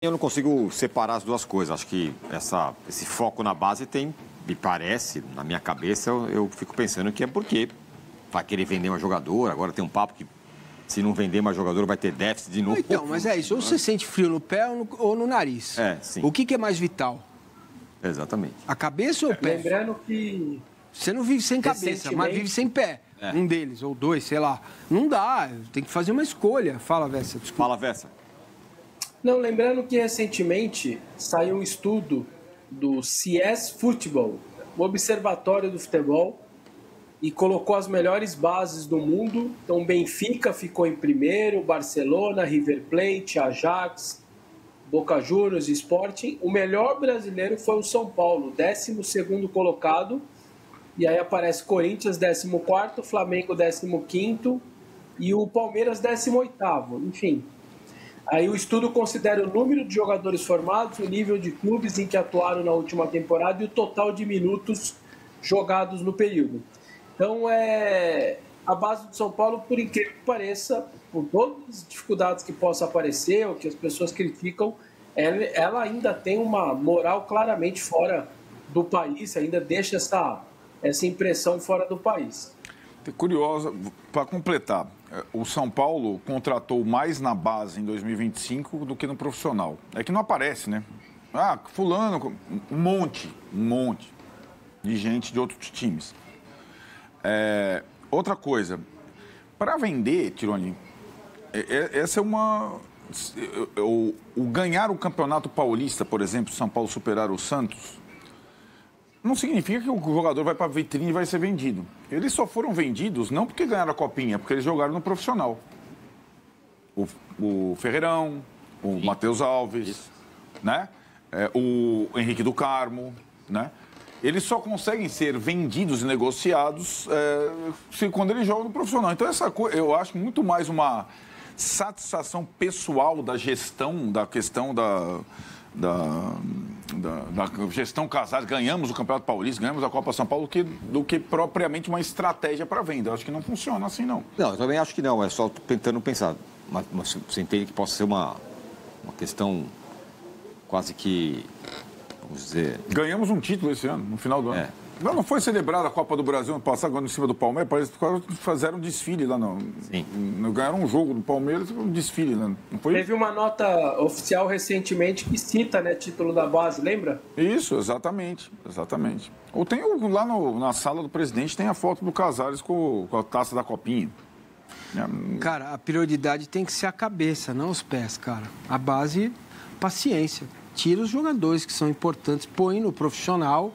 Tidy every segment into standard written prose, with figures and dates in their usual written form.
Eu não consigo separar as duas coisas. Acho que esse foco na base tem, me parece, na minha cabeça, eu fico pensando que é porque vai querer vender uma jogadora. Agora tem um papo que se não vender mais jogador vai ter déficit de novo. Então, mas é isso. Ou você sente frio no pé ou no nariz. Sim. O que é mais vital? Exatamente. A cabeça ou o pé? Lembrando que... Você não vive sem cabeça, mas vive sem pé. Um deles, ou dois, sei lá. Não dá, tem que fazer uma escolha. Fala, Vessa, desculpa. Fala, Vessa. Não, lembrando que recentemente saiu um estudo do CS Football, o Observatório do Futebol, e colocou as melhores bases do mundo. Então, Benfica ficou em primeiro, Barcelona, River Plate, Ajax, Boca Juniors, Sporting. O melhor brasileiro foi o São Paulo, 12º colocado. E aí aparece Corinthians, 14º, Flamengo, 15º e o Palmeiras, 18º. Enfim, aí o estudo considera o número de jogadores formados, o nível de clubes em que atuaram na última temporada e o total de minutos jogados no período. Então, a base do São Paulo, por incrível que pareça, por todas as dificuldades que possam aparecer ou que as pessoas criticam, ela ainda tem uma moral claramente fora do país, ainda deixa essa impressão fora do país. Curiosa, para completar, o São Paulo contratou mais na base em 2025 do que no profissional. É que não aparece, né? Fulano, um monte de gente de outros times. Outra coisa, para vender, Tironi, essa é uma... O ganhar o Campeonato Paulista, por exemplo, São Paulo superar o Santos, não significa que o jogador vai para a vitrine e vai ser vendido. Eles só foram vendidos não porque ganharam a copinha, porque eles jogaram no profissional. O Ferreirão, o Matheus Alves, né? O Henrique do Carmo, né? Eles só conseguem ser vendidos e negociados quando eles jogam no profissional. Então, essa coisa, eu acho muito mais uma satisfação pessoal da gestão, da questão da gestão Casares, ganhamos o Campeonato Paulista, ganhamos a Copa São Paulo, do que propriamente uma estratégia para venda. Eu acho que não funciona assim, não. Não, eu também acho que não, é só tentando pensar. Mas você entende que possa ser uma questão quase que, vamos dizer... Ganhamos um título esse ano, no final do ano. Não foi celebrada a Copa do Brasil ano passado, agora em cima do Palmeiras, parece que fizeram um desfile lá. Sim. Ganharam um jogo do Palmeiras, um desfile, né? Não foi? Teve uma nota oficial recentemente que cita, né, título da base, lembra? Isso, exatamente. Ou tem lá na sala do presidente, tem a foto do Casares com a taça da Copinha. Cara, a prioridade tem que ser a cabeça, não os pés, cara. A base, paciência. Tira os jogadores que são importantes, põe no profissional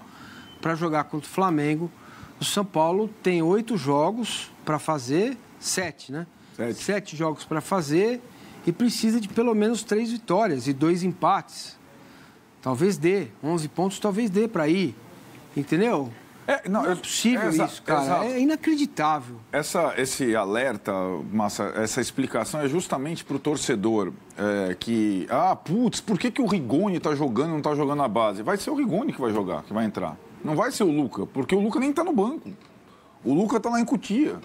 para jogar contra o Flamengo. O São Paulo tem 8 jogos para fazer, 7, né? 7 jogos para fazer e precisa de pelo menos 3 vitórias e 2 empates. Talvez dê, 11 pontos talvez dê para ir, entendeu? Não é possível isso, cara. Exato. É inacreditável. Esse alerta, Massa, essa explicação é justamente para o torcedor que... por que o Rigoni está jogando e não está jogando na base? Vai ser o Rigoni que vai jogar, que vai entrar. Não vai ser o Luca, porque o Luca nem está no banco. O Luca está lá em Cotia.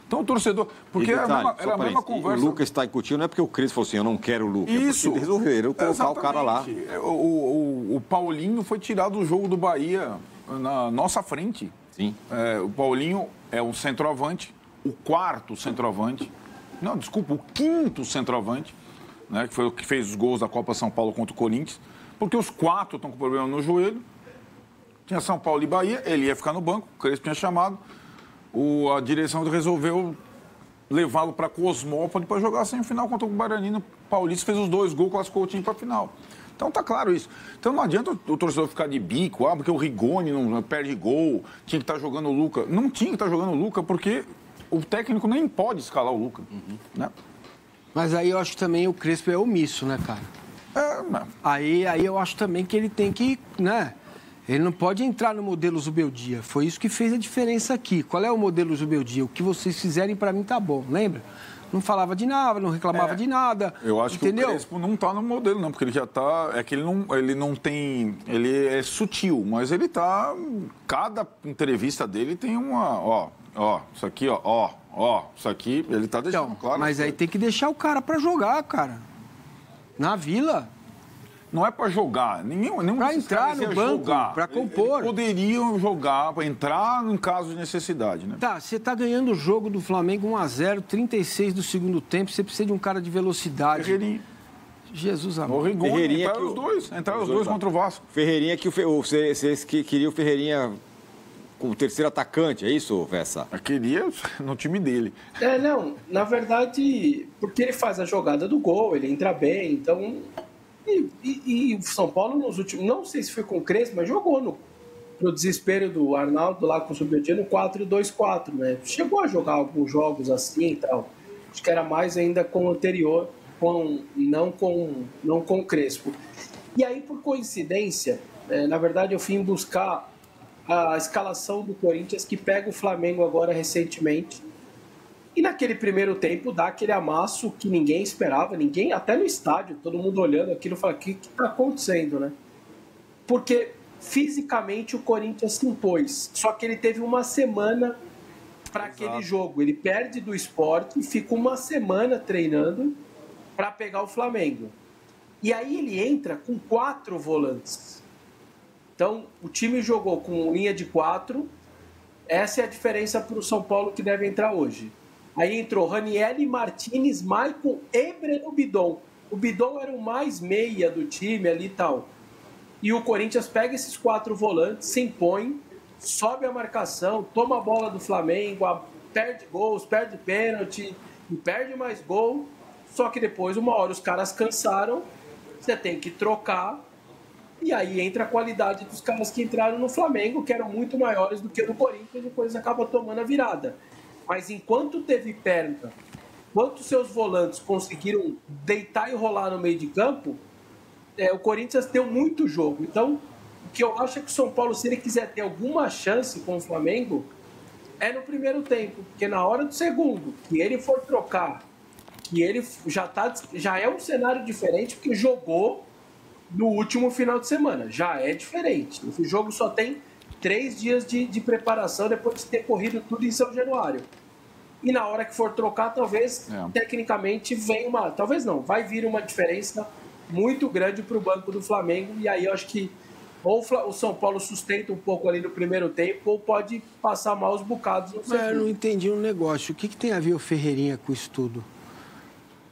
Então o torcedor... Porque era a mesma conversa. O Luca está em Cotia não é porque o Cris falou assim, eu não quero o Luca. Isso. É porque resolveram colocar o cara lá. O Paulinho foi tirado do jogo do Bahia na nossa frente. Sim. O Paulinho é um centroavante, o 4º centroavante. Não, desculpa, o 5º centroavante, né, que foi o que fez os gols da Copa São Paulo contra o Corinthians, porque os 4 estão com problema no joelho. Tinha São Paulo e Bahia, ele ia ficar no banco, o Crespo tinha chamado, a direção resolveu levá-lo para Cosmópolis para jogar a semifinal contra o Guarani. O Paulista fez os 2 gols, classificou o time para a final. Então tá claro isso. Então não adianta o torcedor ficar de bico, porque o Rigoni não perde gol, tinha que estar jogando o Luca. Não tinha que estar jogando o Luca, porque o técnico nem pode escalar o Luca. Né? Mas aí eu acho que também o Crespo é omisso, né, cara? Aí eu acho também que ele tem que, né? Ele não pode entrar no modelo Zubeldia. Foi isso que fez a diferença aqui. Qual é o modelo Zubeldia? O que vocês fizerem para mim tá bom, lembra? Não falava de nada, não reclamava de nada. Eu acho que o Crespo não tá no modelo, não, porque ele já tá... É que ele não tem... Ele é sutil, mas ele tá... Cada entrevista dele tem uma... Isso aqui, isso aqui, ele tá deixando claro. Mas aí tem que deixar o cara para jogar, cara. Na Vila. não é para jogar. Nenhum para entrar no banco, para compor. Eles poderiam jogar, para entrar em caso de necessidade, né? Tá, você tá ganhando o jogo do Flamengo 1-0, 36 do segundo tempo, você precisa de um cara de velocidade. Ferreirinha. Jesus amado. O Rigoni, Ferreirinha entraram os dois contra o Vasco. Ferreirinha, vocês queriam o Ferreirinha como terceiro atacante, é isso, Vessa? Eu queria no time dele. Não, na verdade, porque ele faz a jogada do gol, ele entra bem, então... E o São Paulo nos últimos... Não sei se foi com o Crespo, mas jogou pro desespero do Arnaldo lá com o Sub-20 no 4-2-4, né? Chegou a jogar alguns jogos assim e tal. Acho que era mais ainda com o anterior, não com o Crespo. E aí, por coincidência, na verdade, eu fui buscar a escalação do Corinthians, que pega o Flamengo agora recentemente. E naquele primeiro tempo dá aquele amasso que ninguém esperava, ninguém, até no estádio, todo mundo olhando aquilo, fala, o que está acontecendo, né? Porque fisicamente o Corinthians se impôs, só que ele teve uma semana para aquele jogo. Ele perde do Sport e fica uma semana treinando para pegar o Flamengo. E aí ele entra com 4 volantes. Então, o time jogou com linha de 4. Essa é a diferença para o São Paulo que deve entrar hoje. Aí entrou Ranieri, Martinez, Maicon e Breno Bidon. O Bidon era o mais meia do time ali e tal. E o Corinthians pega esses 4 volantes, se impõe, sobe a marcação, toma a bola do Flamengo, perde gols, perde pênalti e perde mais gol. Só que depois, uma hora, os caras cansaram, você tem que trocar. E aí entra a qualidade dos caras que entraram no Flamengo, que eram muito maiores do que no Corinthians, e depois acaba tomando a virada. Mas enquanto teve perna, enquanto seus volantes conseguiram deitar e rolar no meio de campo, o Corinthians deu muito jogo. Então, o que eu acho é que o São Paulo, se ele quiser ter alguma chance com o Flamengo, é no primeiro tempo. Porque na hora do segundo, que ele for trocar, que ele já é um cenário diferente, porque jogou no último final de semana. Já é diferente. Esse jogo só tem 3 dias de preparação depois de ter corrido tudo em São Januário. E na hora que for trocar, talvez, tecnicamente, talvez não, vai vir uma diferença muito grande para o banco do Flamengo. E aí eu acho que ou o São Paulo sustenta um pouco ali no primeiro tempo, ou pode passar maus bocados no segundo. Mas eu não entendi um negócio. O que tem a ver o Ferreirinha com isso tudo?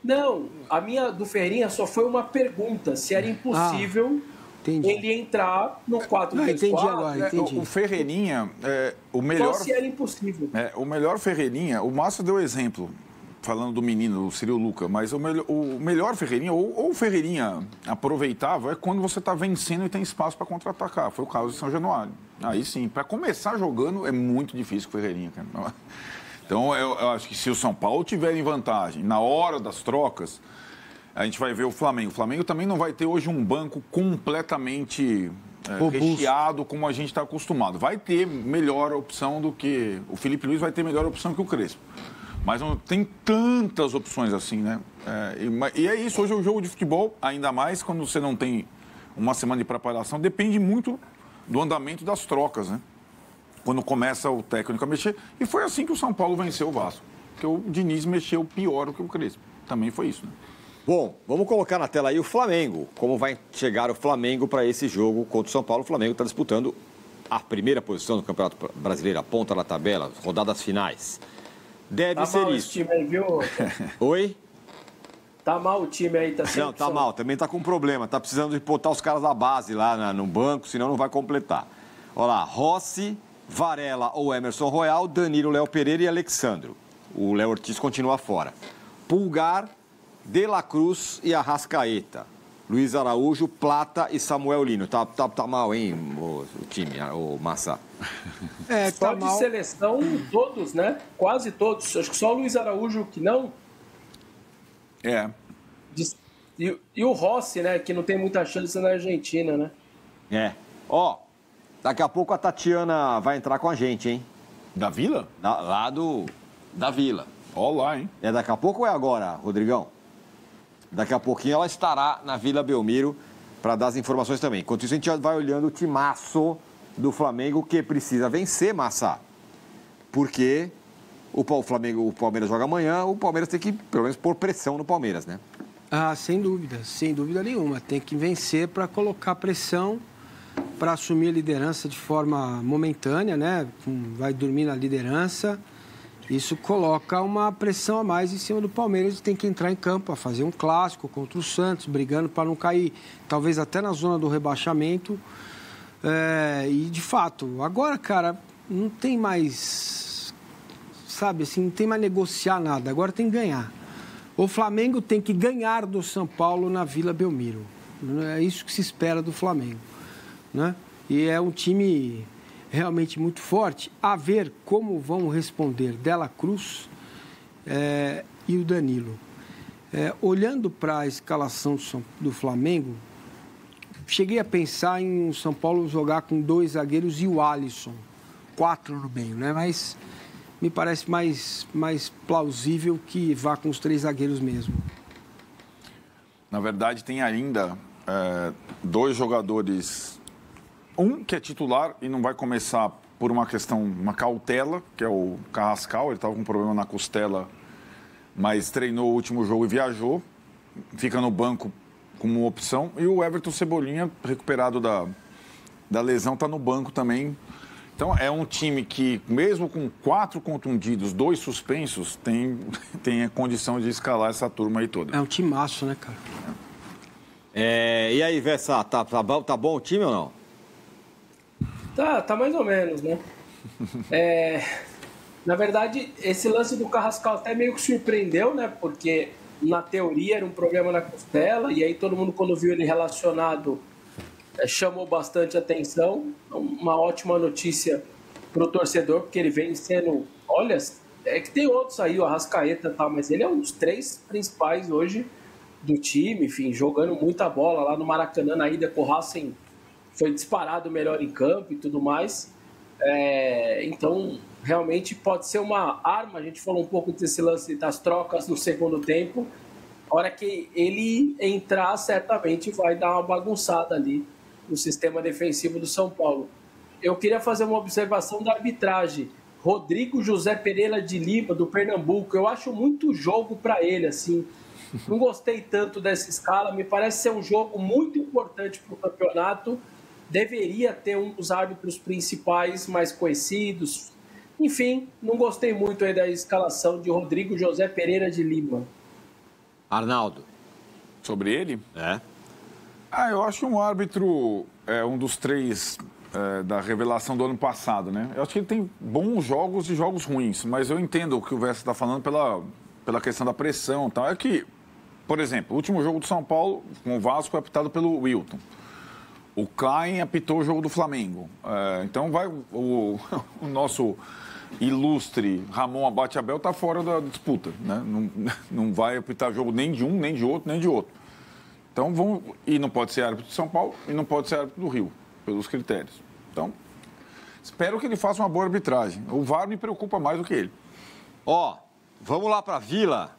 Não, a minha do Ferreirinha só foi uma pergunta, se era impossível ele entrar no 4-3-4. Entendi agora, entendi. O Ferreirinha, o melhor... Só se era impossível. O melhor Ferreirinha, o Márcio deu exemplo, falando do menino, o Ciro Luca, mas o melhor Ferreirinha, ou o Ferreirinha aproveitável, é quando você está vencendo e tem espaço para contra-atacar. Foi o caso de São Januário. Aí sim, para começar jogando é muito difícil com o Ferreirinha, cara. Então, eu acho que se o São Paulo tiver em vantagem na hora das trocas, a gente vai ver o Flamengo. O Flamengo também não vai ter hoje um banco completamente recheado como a gente está acostumado. Vai ter melhor opção do que... O Felipe Luiz vai ter melhor opção que o Crespo. Mas não tem tantas opções assim, né? E é isso. Hoje é um jogo de futebol, ainda mais quando você não tem uma semana de preparação, depende muito do andamento das trocas, né? Quando começa o técnico a mexer. E foi assim que o São Paulo venceu o Vasco. Porque o Diniz mexeu pior do que o Crespo. Também foi isso, né? Bom, vamos colocar na tela aí o Flamengo. Como vai chegar o Flamengo para esse jogo contra o São Paulo? O Flamengo está disputando a primeira posição do Campeonato Brasileiro, a ponta da tabela, rodadas finais. Deve ser mal isso. Esse time aí, viu? Oi? Tá mal o time aí, tá sem Não, tá mal. Também tá com problema. Tá precisando de botar os caras da base lá no banco, senão não vai completar. Olha lá, Rossi, Varela ou Emerson Royal, Danilo, Léo Pereira e Alexandro. O Léo Ortiz continua fora. Pulgar, De La Cruz e Arrascaeta. Luiz Araújo, Plata e Samuel Lino. Tá mal, hein, o time, o Massa? Só Tá de mal. seleção, todos, né? Quase todos. Acho que só o Luiz Araújo que não. E o Rossi, né? Que não tem muita chance na Argentina, né? Daqui a pouco a Tatiana vai entrar com a gente, hein? Da Vila? Lá da Vila. Olá, hein? É daqui a pouco ou é agora, Rodrigão? Daqui a pouquinho ela estará na Vila Belmiro para dar as informações também. Enquanto isso, a gente já vai olhando o timaço do Flamengo, que precisa vencer, Massa. Porque o Palmeiras joga amanhã, o Palmeiras tem que, pelo menos, pôr pressão no Palmeiras, né? Ah, sem dúvida nenhuma. Tem que vencer para colocar pressão, para assumir a liderança de forma momentânea, né? Vai dormir na liderança. Isso coloca uma pressão a mais em cima do Palmeiras. Tem que entrar em campo a fazer um clássico contra o Santos, brigando para não cair, talvez até na zona do rebaixamento. E, de fato, agora, cara, não tem mais, sabe assim, não tem mais negociar nada. Agora tem que ganhar. O Flamengo tem que ganhar do São Paulo na Vila Belmiro. É isso que se espera do Flamengo, né? E é um time realmente muito forte. A ver como vão responder Dela Cruz e o Danilo. Olhando para a escalação do Flamengo, cheguei a pensar em o São Paulo jogar com 2 zagueiros e o Alisson, 4 no meio, né? Mas me parece mais plausível que vá com os 3 zagueiros mesmo. Na verdade, tem ainda 2 jogadores. Um que é titular e não vai começar por uma questão, uma cautela, que é o Carrascal. Ele estava com um problema na costela, mas treinou o último jogo e viajou. Fica no banco como opção. E o Everton Cebolinha, recuperado da lesão, está no banco também. Então, é um time que, mesmo com 4 contundidos, 2 suspensos, tem a condição de escalar essa turma aí toda. É um timaço, né, cara? E aí, Vessa, tá bom o time ou não? Tá mais ou menos, né? Na verdade, esse lance do Carrascal até meio que surpreendeu, né? Porque, na teoria, era um problema na costela, e aí todo mundo, quando viu ele relacionado, chamou bastante atenção. Uma ótima notícia para o torcedor, porque ele vem sendo... Olha, é que tem outros aí, o Arrascaeta e tal, mas ele é um dos 3 principais hoje do time, enfim, jogando muita bola lá no Maracanã, na ida com o Racing, foi disparado o melhor em campo e tudo mais. Então, realmente pode ser uma arma. A gente falou um pouco desse lance das trocas no segundo tempo. A hora que ele entrar, certamente vai dar uma bagunçada ali no sistema defensivo do São Paulo. Eu queria fazer uma observação da arbitragem. Rodrigo José Pereira de Lima, do Pernambuco. Eu acho muito jogo para ele, assim. Não gostei tanto dessa escala. Me parece ser um jogo muito importante para o campeonato. Deveria ter um dos árbitros principais mais conhecidos. Enfim, não gostei muito aí da escalação de Rodrigo José Pereira de Lima. Arnaldo. Sobre ele? Eu acho um árbitro, um dos 3 da revelação do ano passado, né? Eu acho que ele tem bons jogos e jogos ruins, mas eu entendo o que o Vessa está falando pela questão da pressão e tal. É que, por exemplo, o último jogo do São Paulo com o Vasco é apitado pelo Wilton. O Klein apitou o jogo do Flamengo. Então vai o nosso ilustre Ramon Abate Abel está fora da disputa, né? Não vai apitar jogo nem de um, nem de outro, nem de outro. Então e não pode ser árbitro de São Paulo e não pode ser árbitro do Rio, pelos critérios. Então, espero que ele faça uma boa arbitragem. O VAR me preocupa mais do que ele. Vamos lá para a Vila.